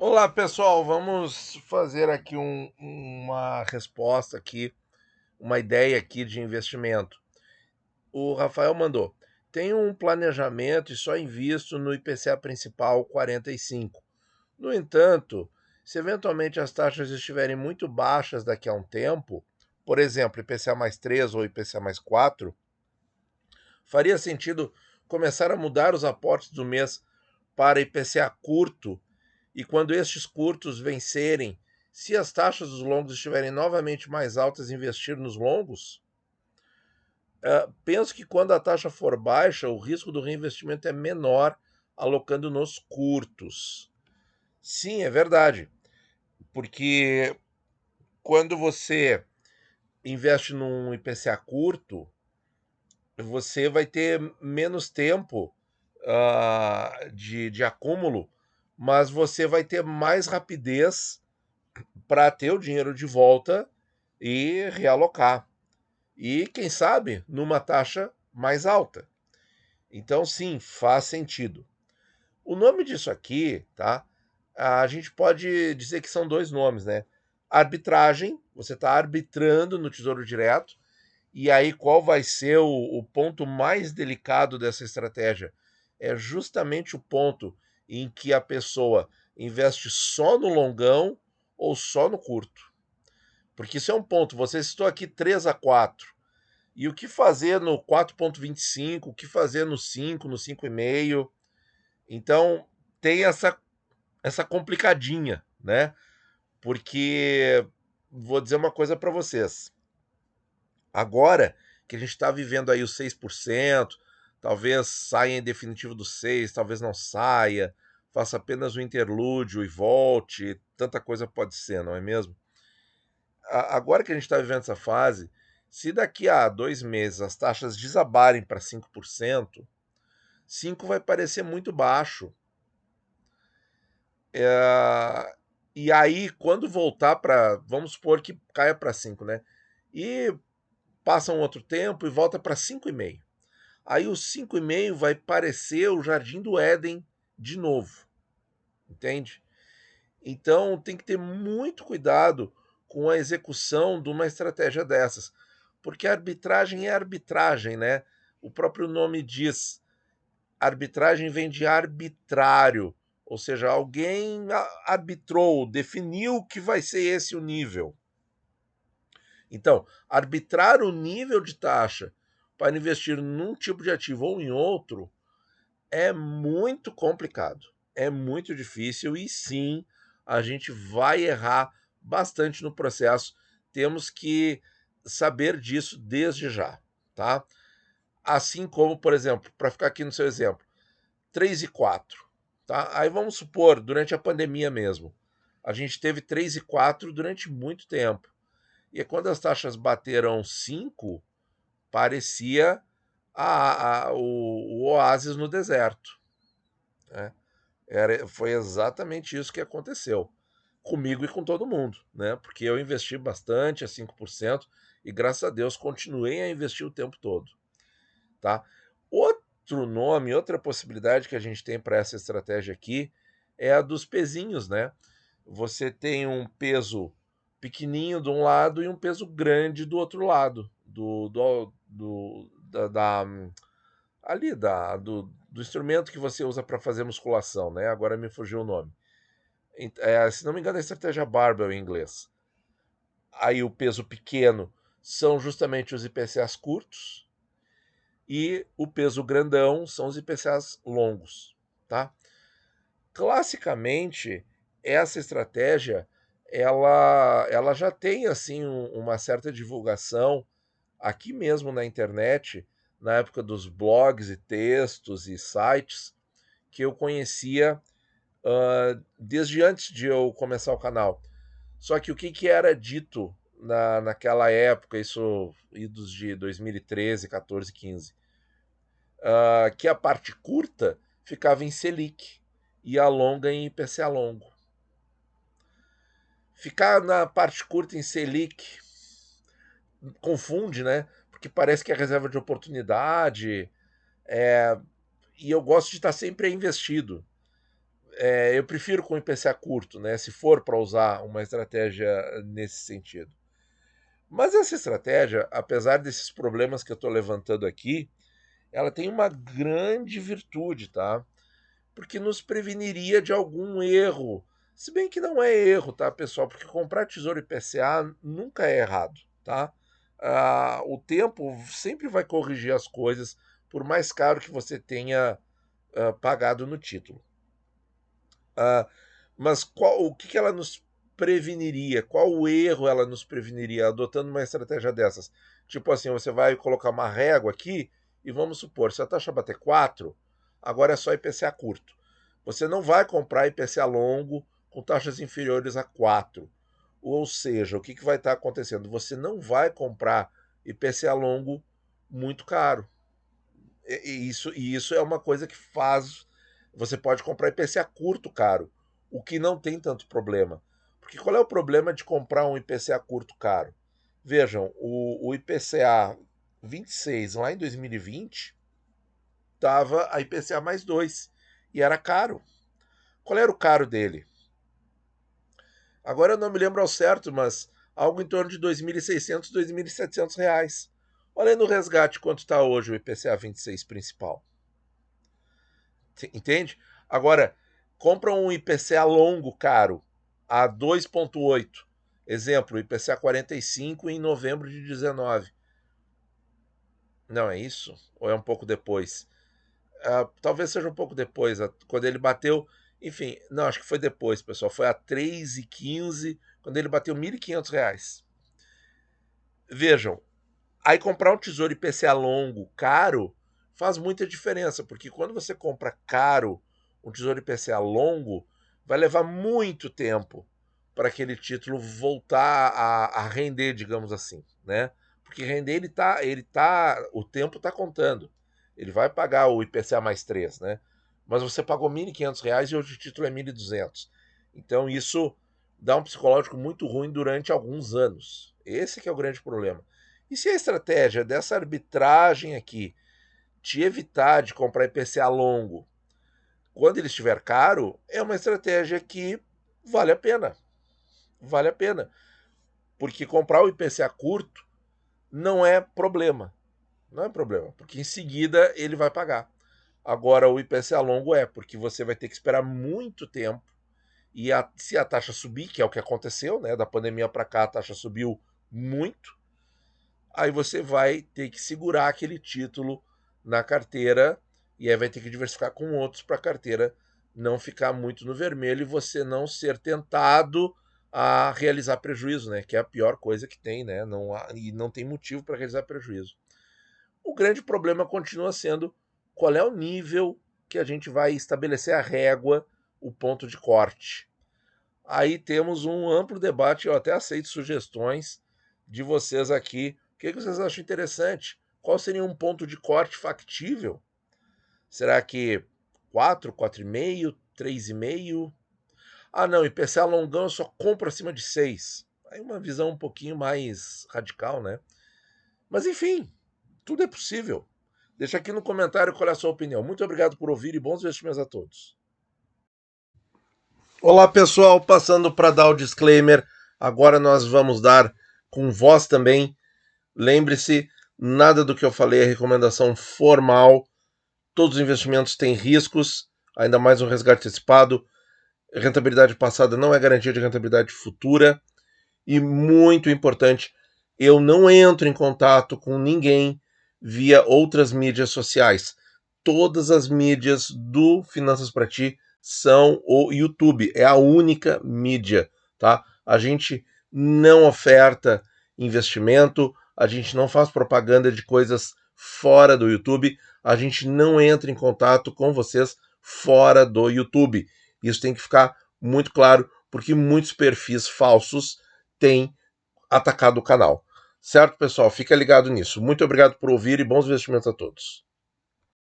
Olá, pessoal. Vamos fazer aqui uma resposta aqui, uma ideia aqui de investimento. O Rafael mandou. Tenho um planejamento e só invisto no IPCA principal 45. No entanto, se eventualmente as taxas estiverem muito baixas daqui a um tempo, por exemplo, IPCA mais 3 ou IPCA mais 4, faria sentido começar a mudar os aportes do mês para IPCA curto e quando estes curtos vencerem, se as taxas dos longos estiverem novamente mais altas, investir nos longos? Penso que quando a taxa for baixa, o risco do reinvestimento é menor alocando nos curtos. Sim, é verdade, porque quando você investe num IPCA curto, você vai ter menos tempo de acúmulo, mas você vai ter mais rapidez para ter o dinheiro de volta e realocar. E, quem sabe, numa taxa mais alta. Então, sim, faz sentido. O nome disso aqui, tá? A gente pode dizer que são dois nomes, né? Arbitragem, você está arbitrando no Tesouro Direto, e aí qual vai ser o ponto mais delicado dessa estratégia? É justamente o ponto em que a pessoa investe só no longão ou só no curto. Porque isso é um ponto. Você citou aqui 3 a 4. E o que fazer no 4,25? O que fazer no 5, no 5,5? Então, tem essa complicadinha, né? Porque vou dizer uma coisa para vocês. Agora que a gente está vivendo aí os 6%, talvez saia em definitivo do 6, talvez não saia, faça apenas o interlúdio e volte, tanta coisa pode ser, não é mesmo? Agora que a gente está vivendo essa fase, se daqui a 2 meses as taxas desabarem para 5%, 5 vai parecer muito baixo. E aí, quando voltar para. Vamos supor que caia para 5, né? E passa um outro tempo e volta para 5,5. Aí o 5,5 vai parecer o Jardim do Éden de novo. Entende? Então tem que ter muito cuidado com a execução de uma estratégia dessas, porque a arbitragem é arbitragem, né? O próprio nome diz, arbitragem vem de arbitrário, ou seja, alguém arbitrou, definiu que vai ser esse o nível. Então, arbitrar o nível de taxa para investir num tipo de ativo ou em outro é muito complicado, é muito difícil e sim, a gente vai errar bastante no processo. Temos que saber disso desde já, tá? Assim como, por exemplo, para ficar aqui no seu exemplo, 3 e 4, tá? Aí vamos supor, durante a pandemia mesmo, a gente teve 3 e 4 durante muito tempo. E quando as taxas bateram 5, parecia o oásis no deserto, né? Foi exatamente isso que aconteceu comigo e com todo mundo, né? Porque eu investi bastante a 5% e graças a Deus continuei a investir o tempo todo, tá? Outro nome, outra possibilidade que a gente tem para essa estratégia aqui é a dos pezinhos, né? Você tem um peso pequenininho de um lado e um peso grande do outro lado, ali do instrumento que você usa para fazer musculação, né? Agora me fugiu o nome. Se não me engano, é a estratégia barbell em inglês. Aí o peso pequeno são justamente os IPCAs curtos e o peso grandão são os IPCAs longos, tá? Classicamente, essa estratégia ela já tem assim uma certa divulgação aqui mesmo na internet, na época dos blogs e textos e sites que eu conhecia desde antes de eu começar o canal. Só que o que era dito naquela época, isso idos de 2013, 14, 15, que a parte curta ficava em Selic e a longa em IPCA longo. Ficar na parte curta em Selic confunde, né? Porque parece que é reserva de oportunidade, e eu gosto de estar sempre investido. eu prefiro com IPCA curto, né? Se for para usar uma estratégia nesse sentido. Mas essa estratégia, apesar desses problemas que eu estou levantando aqui, ela tem uma grande virtude, tá? Porque nos preveniria de algum erro. Se bem que não é erro, tá, pessoal? Porque comprar tesouro IPCA nunca é errado, tá? O tempo sempre vai corrigir as coisas, por mais caro que você tenha pagado no título. Mas o que ela nos preveniria? Qual o erro ela nos preveniria adotando uma estratégia dessas? Tipo assim, você vai colocar uma régua aqui e vamos supor, se a taxa bater 4, agora é só IPCA curto. Você não vai comprar IPCA longo com taxas inferiores a 4. Ou seja, o que vai estar acontecendo? Você não vai comprar IPCA longo muito caro. E isso é uma coisa que faz. Você pode comprar IPCA curto caro, o que não tem tanto problema. Porque qual é o problema de comprar um IPCA curto caro? Vejam, o IPCA 26 lá em 2020 estava a IPCA mais 2 e era caro. Qual era o caro dele? Agora eu não me lembro ao certo, mas algo em torno de R$ 2.600, R$ 2.700. Olha aí no resgate quanto está hoje o IPCA 26 principal. Entende? Agora, compra um IPCA longo caro, a 2,8. Exemplo, IPCA 45 em novembro de 19. Não é isso? Ou é um pouco depois? Talvez seja um pouco depois, quando ele bateu. Enfim, não, acho que foi depois, pessoal. Foi a 3,15, quando ele bateu R$ 1.500. Vejam, aí comprar um tesouro IPCA longo caro faz muita diferença, porque quando você compra caro um tesouro IPCA longo, vai levar muito tempo para aquele título voltar a render, digamos assim, né? Porque render o tempo está contando. Ele vai pagar o IPCA mais 3, né? Mas você pagou R$ 1.500 e hoje o título é 1.200. Então isso dá um psicológico muito ruim durante alguns anos. Esse que é o grande problema. E se a estratégia dessa arbitragem aqui te evitar de comprar IPCA longo quando ele estiver caro, é uma estratégia que vale a pena. Vale a pena. Porque comprar o IPCA curto não é problema. Não é problema, porque em seguida ele vai pagar. Agora o IPCA longo porque você vai ter que esperar muito tempo e se a taxa subir, que é o que aconteceu, né, da pandemia para cá a taxa subiu muito, aí você vai ter que segurar aquele título na carteira e aí vai ter que diversificar com outros para a carteira não ficar muito no vermelho e você não ser tentado a realizar prejuízo, né? Que é a pior coisa que tem, né? E não tem motivo para realizar prejuízo. O grande problema continua sendo qual é o nível que a gente vai estabelecer a régua, o ponto de corte. Aí temos um amplo debate, eu até aceito sugestões de vocês aqui. O que vocês acham interessante? Qual seria um ponto de corte factível? Será que 4, 4,5, 3,5? Ah, não, IPCA longão eu só compro acima de 6. Aí uma visão um pouquinho mais radical, né? Mas enfim, tudo é possível. Deixa aqui no comentário qual é a sua opinião. Muito obrigado por ouvir e bons investimentos a todos. Olá, pessoal, passando para dar o disclaimer. Agora nós vamos dar com voz também. Lembre-se, nada do que eu falei é recomendação formal. Todos os investimentos têm riscos, ainda mais um resgate antecipado. Rentabilidade passada não é garantia de rentabilidade futura. E muito importante, eu não entro em contato com ninguém via outras mídias sociais. Todas as mídias do Finanças para Ti são o YouTube, é a única mídia, tá? A gente não oferta investimento, a gente não faz propaganda de coisas fora do YouTube, a gente não entra em contato com vocês fora do YouTube. Isso tem que ficar muito claro, porque muitos perfis falsos têm atacado o canal. Certo, pessoal? Fica ligado nisso. Muito obrigado por ouvir e bons investimentos a todos.